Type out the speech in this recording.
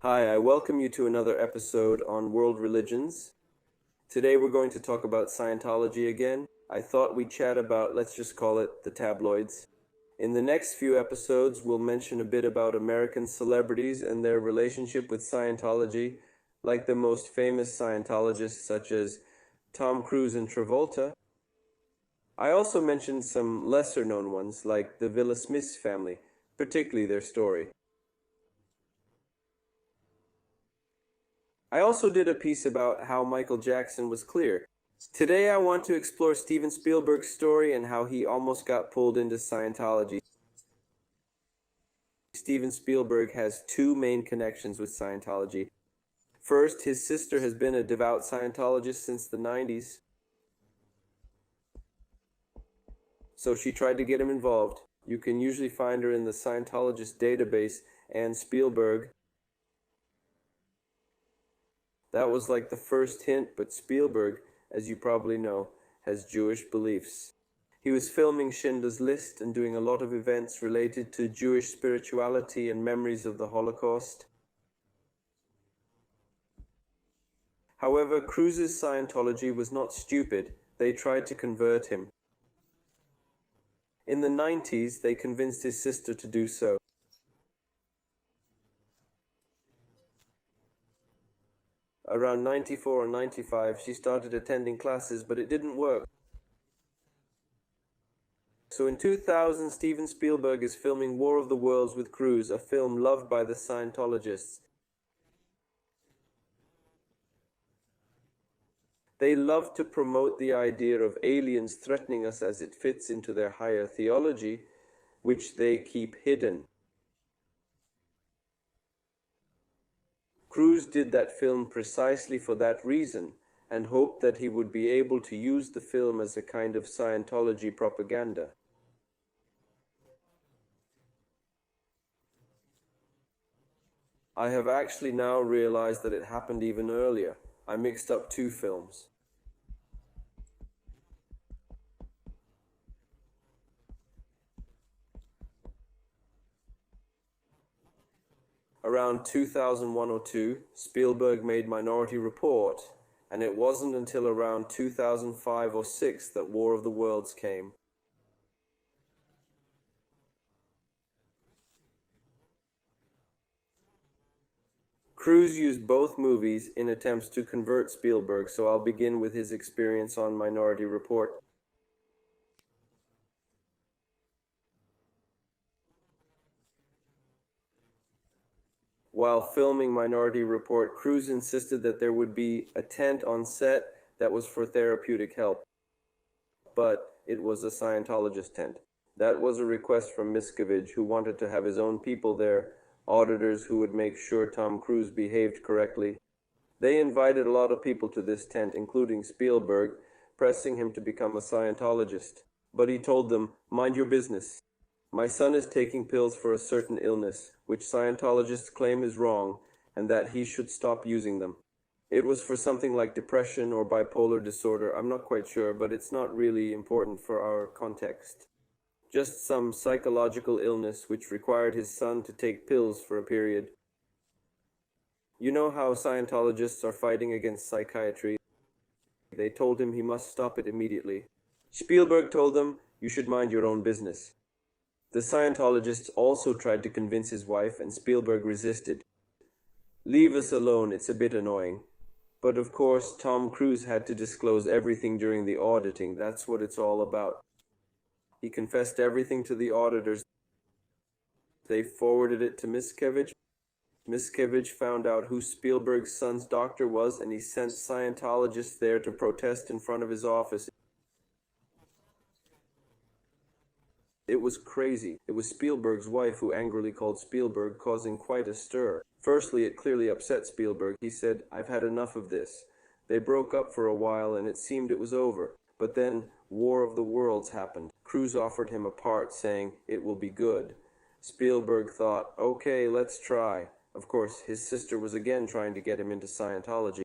Hi, I welcome you to another episode on world religions. Today we're going to talk about Scientology again. I thought we'd chat about, let's just call it, the tabloids. In the next few episodes, we'll mention a bit about American celebrities and their relationship with Scientology, like the most famous Scientologists such as Tom Cruise and Travolta. I also mentioned some lesser-known ones like the Villa Smith family, particularly their story. I also did a piece about how Michael Jackson was clear. Today I want to explore Steven Spielberg's story and how he almost got pulled into Scientology. Steven Spielberg has two main connections with Scientology. First, his sister has been a devout Scientologist since the 90s, so she tried to get him involved. You can usually find her in the Scientologist database, and Spielberg. That was like the first hint, but Spielberg, as you probably know, has Jewish beliefs. He was filming Schindler's List and doing a lot of events related to Jewish spirituality and memories of the Holocaust. However, Cruise's Scientology was not stupid. They tried to convert him. In the 90s, they convinced his sister to do so. Around 94 or 95, she started attending classes, but it didn't work. So in 2000, Steven Spielberg is filming War of the Worlds with Cruise, a film loved by the Scientologists. They love to promote the idea of aliens threatening us as it fits into their higher theology, which they keep hidden. Cruise did that film precisely for that reason, and hoped that he would be able to use the film as a kind of Scientology propaganda. I have actually now realized that it happened even earlier. I mixed up two films. Around 2001 or 2, Spielberg made Minority Report, and it wasn't until around 2005 or 6 that War of the Worlds came. Cruise used both movies in attempts to convert Spielberg, so I'll begin with his experience on Minority Report. While filming Minority Report, Cruise insisted that there would be a tent on set that was for therapeutic help, but it was a Scientologist tent. That was a request from Miscavige, who wanted to have his own people there, auditors who would make sure Tom Cruise behaved correctly. They invited a lot of people to this tent, including Spielberg, pressing him to become a Scientologist. But he told them, "Mind your business. My son is taking pills for a certain illness, which Scientologists claim is wrong, and that he should stop using them." It was for something like depression or bipolar disorder, I'm not quite sure, but it's not really important for our context. Just some psychological illness which required his son to take pills for a period. You know how Scientologists are fighting against psychiatry? They told him he must stop it immediately. Spielberg told them, "You should mind your own business." The Scientologists also tried to convince his wife, and Spielberg resisted. "Leave us alone, it's a bit annoying." But of course, Tom Cruise had to disclose everything during the auditing. That's what it's all about. He confessed everything to the auditors. They forwarded it to Miscavige. Miscavige found out who Spielberg's son's doctor was, and he sent Scientologists there to protest in front of his office. It was crazy. It was Spielberg's wife who angrily called Spielberg, causing quite a stir. Firstly, it clearly upset Spielberg. He said, "I've had enough of this." They broke up for a while and it seemed it was over. But then War of the Worlds happened. Cruise offered him a part, saying, "It will be good." Spielberg thought, "Okay, let's try." Of course, his sister was again trying to get him into Scientology.